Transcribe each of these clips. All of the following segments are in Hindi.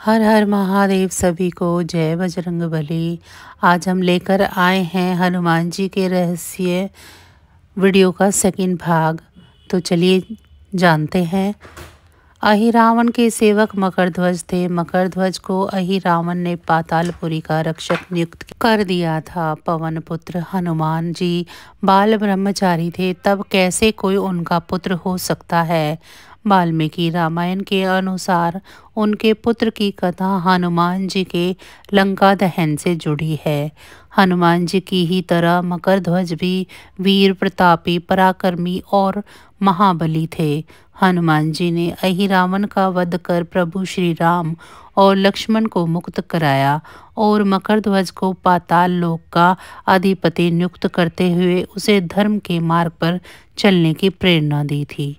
हर हर महादेव। सभी को जय बजरंगबली। आज हम लेकर आए हैं हनुमान जी के रहस्य वीडियो का सेकंड भाग। तो चलिए जानते हैं। अहिरावण के सेवक मकरध्वज थे। मकरध्वज को अहिरावण ने पातालपुरी का रक्षक नियुक्त कर दिया था। पवन पुत्र हनुमान जी बाल ब्रह्मचारी थे, तब कैसे कोई उनका पुत्र हो सकता है। वाल्मीकि रामायण के अनुसार उनके पुत्र की कथा हनुमान जी के लंका दहन से जुड़ी है। हनुमान जी की ही तरह मकरध्वज भी वीर प्रतापी, पराक्रमी और महाबली थे। हनुमान जी ने अहिरावण का वध कर प्रभु श्री राम और लक्ष्मण को मुक्त कराया और मकरध्वज को पाताल लोक का अधिपति नियुक्त करते हुए उसे धर्म के मार्ग पर चलने की प्रेरणा दी थी।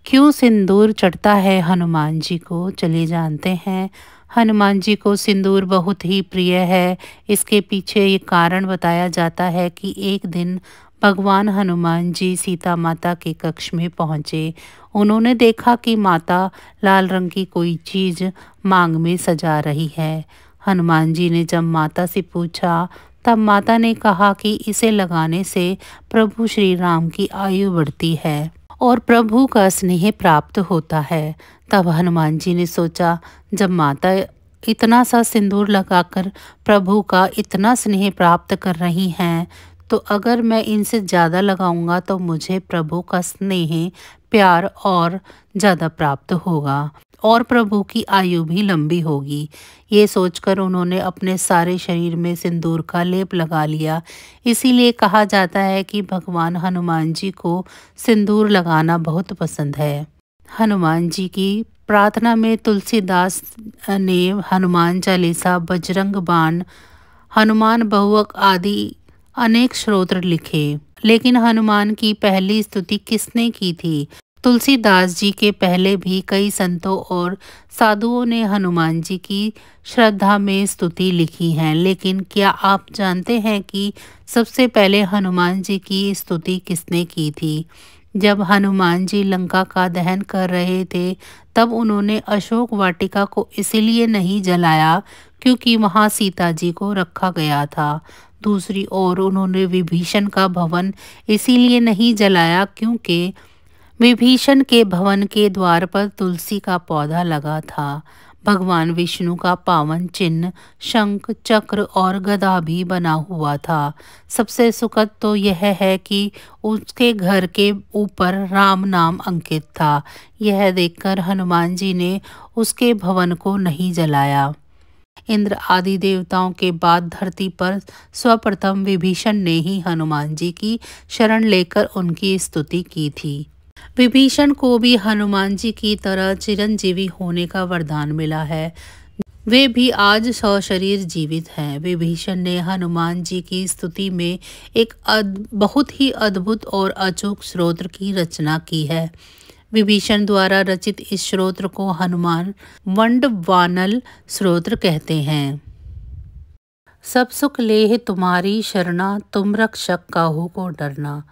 क्यों सिंदूर चढ़ता है हनुमान जी को, चलिए जानते हैं। हनुमान जी को सिंदूर बहुत ही प्रिय है। इसके पीछे ये कारण बताया जाता है कि एक दिन भगवान हनुमान जी सीता माता के कक्ष में पहुँचे। उन्होंने देखा कि माता लाल रंग की कोई चीज़ मांग में सजा रही है। हनुमान जी ने जब माता से पूछा, तब माता ने कहा कि इसे लगाने से प्रभु श्री राम की आयु बढ़ती है और प्रभु का स्नेह प्राप्त होता है। तब हनुमान जी ने सोचा, जब माता इतना सा सिंदूर लगाकर प्रभु का इतना स्नेह प्राप्त कर रही हैं, तो अगर मैं इनसे ज़्यादा लगाऊंगा तो मुझे प्रभु का स्नेह, प्यार और ज़्यादा प्राप्त होगा और प्रभु की आयु भी लंबी होगी। ये सोचकर उन्होंने अपने सारे शरीर में सिंदूर का लेप लगा लिया। इसीलिए कहा जाता है कि भगवान हनुमान जी को सिंदूर लगाना बहुत पसंद है। हनुमान जी की प्रार्थना में तुलसीदास ने हनुमान चालीसा, बजरंग बाण, हनुमान बहुवक आदि अनेक स्तोत्र लिखे। लेकिन हनुमान की पहली स्तुति किसने की थी? तुलसीदास जी के पहले भी कई संतों और साधुओं ने हनुमान जी की श्रद्धा में स्तुति लिखी है, लेकिन क्या आप जानते हैं कि सबसे पहले हनुमान जी की स्तुति किसने की थी? जब हनुमान जी लंका का दहन कर रहे थे, तब उन्होंने अशोक वाटिका को इसलिए नहीं जलाया क्योंकि वहां सीता जी को रखा गया था। दूसरी ओर उन्होंने विभीषण का भवन इसीलिए नहीं जलाया क्योंकि विभीषण के भवन के द्वार पर तुलसी का पौधा लगा था। भगवान विष्णु का पावन चिन्ह शंख, चक्र और गदा भी बना हुआ था। सबसे सुखद तो यह है कि उसके घर के ऊपर राम नाम अंकित था। यह देखकर हनुमान जी ने उसके भवन को नहीं जलाया। इंद्र आदि देवताओं के बाद धरती पर सर्वप्रथम विभीषण ने ही हनुमान जी की शरण लेकर उनकी स्तुति की थी। विभीषण को भी हनुमान जी की तरह चिरंजीवी होने का वरदान मिला है। वे भी आज सशरीर जीवित हैं। विभीषण ने हनुमान जी की स्तुति में एक बहुत ही अद्भुत और अचूक स्तोत्र की रचना की है। विभीषण द्वारा रचित इस स्तोत्र को हनुमान वंडवानल स्तोत्र कहते हैं। सब सुख लेह तुम्हारी शरणा, तुम रक्षक काहू को डरना।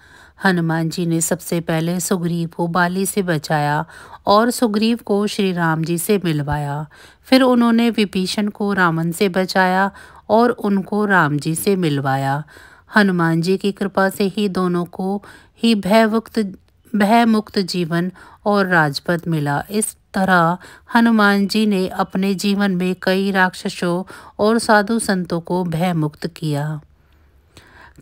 हनुमान जी ने सबसे पहले सुग्रीव को बाली से बचाया और सुग्रीव को श्री राम जी से मिलवाया। फिर उन्होंने विभीषण को रावण से बचाया और उनको राम जी से मिलवाया। हनुमान जी की कृपा से ही दोनों को ही भयमुक्त जीवन और राजपद मिला। इस तरह हनुमान जी ने अपने जीवन में कई राक्षसों और साधु संतों को भयमुक्त किया।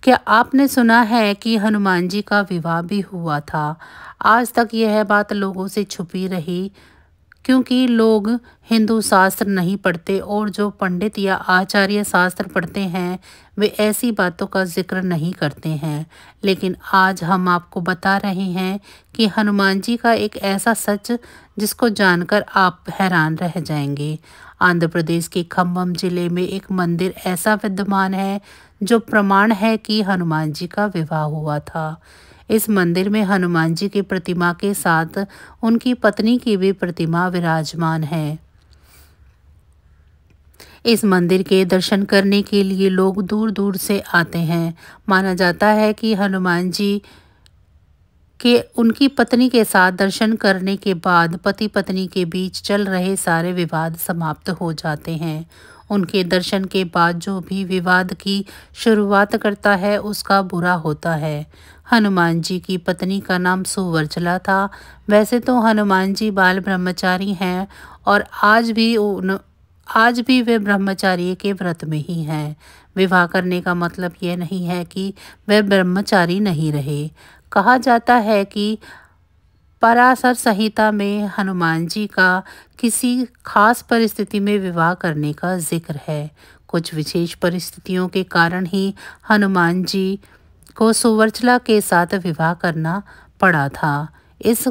क्या आपने सुना है कि हनुमान जी का विवाह भी हुआ था? आज तक यह बात लोगों से छुपी रही क्योंकि लोग हिंदू शास्त्र नहीं पढ़ते और जो पंडित या आचार्य शास्त्र पढ़ते हैं वे ऐसी बातों का जिक्र नहीं करते हैं। लेकिन आज हम आपको बता रहे हैं कि हनुमान जी का एक ऐसा सच जिसको जानकर आप हैरान रह जाएंगे। आंध्र प्रदेश के खम्भम जिले में एक मंदिर ऐसा विद्यमान है जो प्रमाण है कि हनुमान जी का विवाह हुआ था। इस मंदिर में हनुमान जी की प्रतिमा के साथ उनकी पत्नी की भी प्रतिमा विराजमान है। इस मंदिर के दर्शन करने के लिए लोग दूर दूर से आते हैं। माना जाता है कि हनुमान जी कि उनकी पत्नी के साथ दर्शन करने के बाद पति पत्नी के बीच चल रहे सारे विवाद समाप्त हो जाते हैं। उनके दर्शन के बाद जो भी विवाद की शुरुआत करता है उसका बुरा होता है। हनुमान जी की पत्नी का नाम सुवर्चला था। वैसे तो हनुमान जी बाल ब्रह्मचारी हैं और आज भी वे ब्रह्मचार्य के व्रत में ही हैं। विवाह करने का मतलब यह नहीं है कि वे ब्रह्मचारी नहीं रहे। कहा जाता है कि पराशर संहिता में हनुमान जी का किसी खास परिस्थिति में विवाह करने का जिक्र है। कुछ विशेष परिस्थितियों के कारण ही हनुमान जी को सुवर्चला के साथ विवाह करना पड़ा था। इस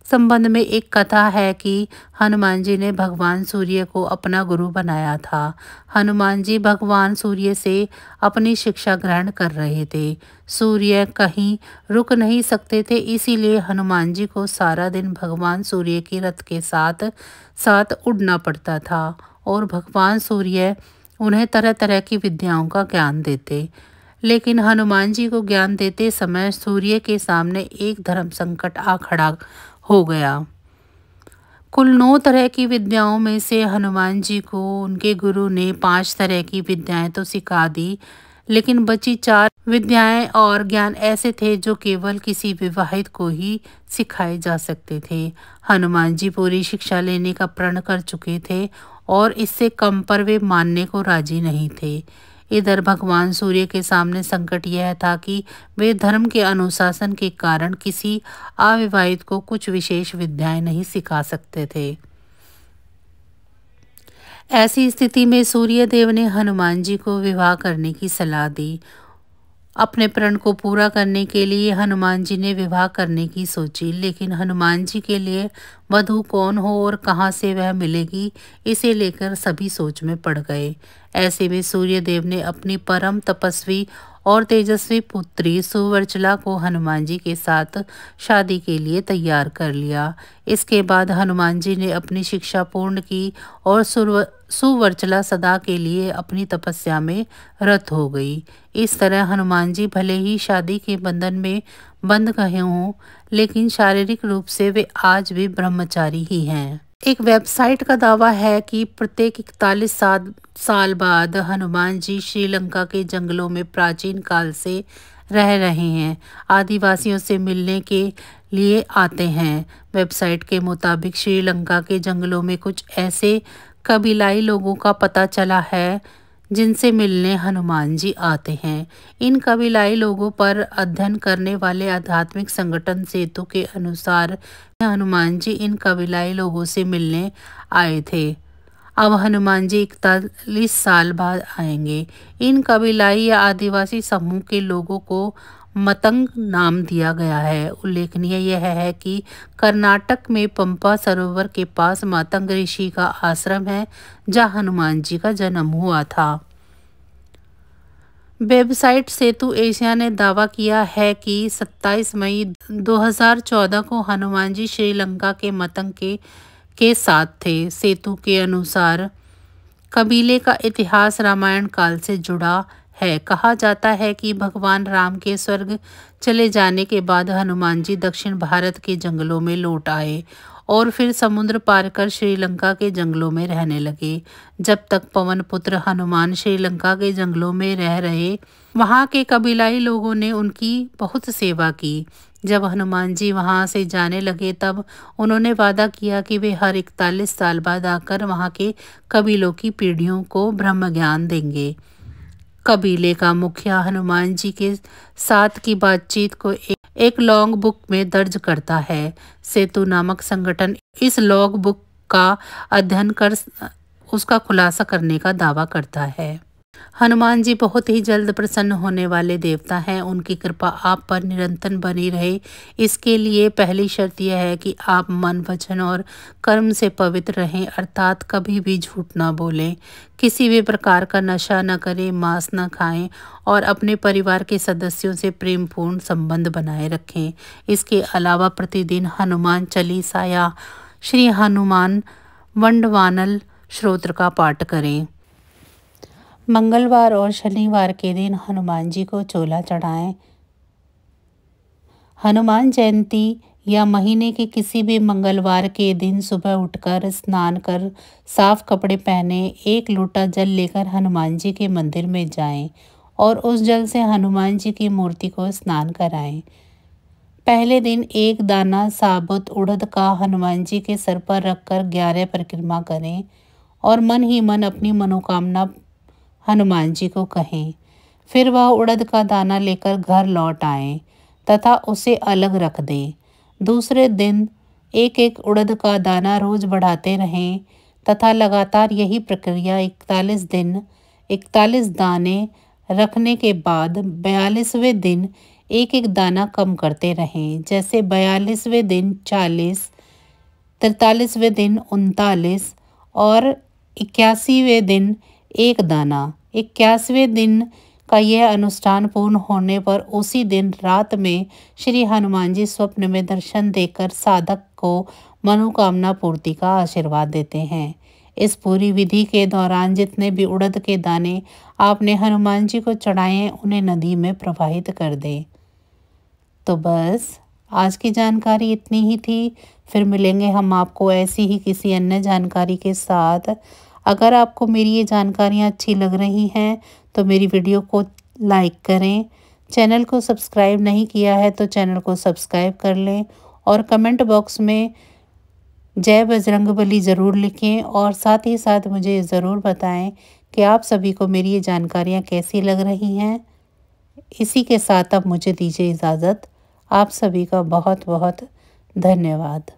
संबंध में एक कथा है कि हनुमान जी ने भगवान सूर्य को अपना गुरु बनाया था। हनुमान जी भगवान सूर्य से अपनी शिक्षा ग्रहण कर रहे थे। सूर्य कहीं रुक नहीं सकते थे, इसीलिए हनुमान जी को सारा दिन भगवान सूर्य की रथ के साथ साथ उड़ना पड़ता था और भगवान सूर्य उन्हें तरह तरह की विद्याओं का ज्ञान देते। लेकिन हनुमान जी को ज्ञान देते समय सूर्य के सामने एक धर्म संकट आ खड़ा हो गया। कुल 9 तरह की विद्याओं में से हनुमान जी को उनके गुरु ने 5 तरह की विद्याएं तो सिखा दी, लेकिन बची 4 विद्याएं और ज्ञान ऐसे थे जो केवल किसी विवाहित को ही सिखाए जा सकते थे। हनुमान जी पूरी शिक्षा लेने का प्रण कर चुके थे और इससे कम पर वे मानने को राजी नहीं थे। इधर भगवान सूर्य के सामने संकट यह था कि वे धर्म के अनुशासन के कारण किसी अविवाहित को कुछ विशेष विद्याएं नहीं सिखा सकते थे। ऐसी स्थिति में सूर्य देव ने हनुमान जी को विवाह करने की सलाह दी। अपने प्रण को पूरा करने के लिए हनुमान जी ने विवाह करने की सोची, लेकिन हनुमान जी के लिए वधू कौन हो और कहाँ से वह मिलेगी, इसे लेकर सभी सोच में पड़ गए। ऐसे में सूर्य देव ने अपनी परम तपस्वी और तेजस्वी पुत्री सुवर्चला को हनुमान जी के साथ शादी के लिए तैयार कर लिया। इसके बाद हनुमान जी ने अपनी शिक्षा पूर्ण की और सुवर्चला सदा के लिए अपनी तपस्या में रत हो गई। इस तरह हनुमान जी भले ही शादी के बंधन में बंध गए हों, लेकिन शारीरिक रूप से वे आज भी ब्रह्मचारी ही हैं। एक वेबसाइट का दावा है कि प्रत्येक 41 साल बाद हनुमान जी श्रीलंका के जंगलों में प्राचीन काल से रह रहे हैं। आदिवासियों से मिलने के लिए आते हैं। वेबसाइट के मुताबिक श्रीलंका के जंगलों में कुछ ऐसे कबीलाई लोगों का पता चला है जिनसे मिलने हनुमान जी आते हैं। इन कबीलाई लोगों पर अध्ययन करने वाले आध्यात्मिक संगठन सेतु के अनुसार हनुमान जी इन कबीलाई लोगों से मिलने आए थे। अब हनुमान जी 41 साल बाद आएंगे। इन कबीलाई या आदिवासी समूह के लोगों को मतंग नाम दिया गया है। उल्लेखनीय यह है कि कर्नाटक में पंपा सरोवर के पास मतंग ऋषि का आश्रम है, जहां हनुमान जी का जन्म हुआ था। वेबसाइट सेतु एशिया ने दावा किया है कि 27 मई 2014 को हनुमान जी श्रीलंका के मतंग के साथ थे। सेतु के अनुसार कबीले का इतिहास रामायण काल से जुड़ा है। कहा जाता है कि भगवान राम के स्वर्ग चले जाने के बाद हनुमान जी दक्षिण भारत के जंगलों में लौट आए और फिर समुद्र पार कर श्रीलंका के जंगलों में रहने लगे। जब तक पवन पुत्र हनुमान श्रीलंका के जंगलों में रह रहे, वहां के कबीलाई लोगों ने उनकी बहुत सेवा की। जब हनुमान जी वहां से जाने लगे तब उन्होंने वादा किया कि वे हर 41 साल बाद आकर वहां के कबीलों की पीढ़ियों को ब्रह्म ज्ञान देंगे। कबीले का मुखिया हनुमान जी के साथ की बातचीत को एक लॉग बुक में दर्ज करता है। सेतु नामक संगठन इस लॉग बुक का अध्ययन कर उसका खुलासा करने का दावा करता है। हनुमान जी बहुत ही जल्द प्रसन्न होने वाले देवता हैं। उनकी कृपा आप पर निरंतर बनी रहे, इसके लिए पहली शर्त यह है कि आप मन, वचन और कर्म से पवित्र रहें, अर्थात कभी भी झूठ ना बोलें, किसी भी प्रकार का नशा न करें, मांस न खाएं और अपने परिवार के सदस्यों से प्रेमपूर्ण संबंध बनाए रखें। इसके अलावा प्रतिदिन हनुमान चालीसा या श्री हनुमान वंडवानल स्तोत्र का पाठ करें। मंगलवार और शनिवार के दिन हनुमान जी को चोला चढ़ाएं। हनुमान जयंती या महीने के किसी भी मंगलवार के दिन सुबह उठकर स्नान कर साफ कपड़े पहने एक लोटा जल लेकर हनुमान जी के मंदिर में जाएं और उस जल से हनुमान जी की मूर्ति को स्नान कराएं। पहले दिन एक दाना साबुत उड़द का हनुमान जी के सर पर रखकर 11 परिक्रमा करें और मन ही मन अपनी मनोकामना हनुमान जी को कहें। फिर वह उड़द का दाना लेकर घर लौट आएं तथा उसे अलग रख दें। दूसरे दिन एक एक उड़द का दाना रोज बढ़ाते रहें तथा लगातार यही प्रक्रिया 41 दिन 41 दाने रखने के बाद 42वें दिन एक एक दाना कम करते रहें। जैसे 42वें दिन 40, 43वें दिन 39 और 81वें दिन एक दाना। 81वें दिन का यह अनुष्ठान पूर्ण होने पर उसी दिन रात में श्री हनुमान जी स्वप्न में दर्शन देकर साधक को मनोकामना पूर्ति का आशीर्वाद देते हैं। इस पूरी विधि के दौरान जितने भी उड़द के दाने आपने हनुमान जी को चढ़ाए उन्हें नदी में प्रवाहित कर दें। तो बस आज की जानकारी इतनी ही थी। फिर मिलेंगे हम आपको ऐसी ही किसी अन्य जानकारी के साथ। अगर आपको मेरी ये जानकारियाँ अच्छी लग रही हैं तो मेरी वीडियो को लाइक करें। चैनल को सब्सक्राइब नहीं किया है तो चैनल को सब्सक्राइब कर लें और कमेंट बॉक्स में जय बजरंगबली ज़रूर लिखें और साथ ही साथ मुझे ज़रूर बताएं कि आप सभी को मेरी ये जानकारियाँ कैसी लग रही हैं। इसी के साथ अब मुझे दीजिए इजाज़त। आप सभी का बहुत बहुत धन्यवाद।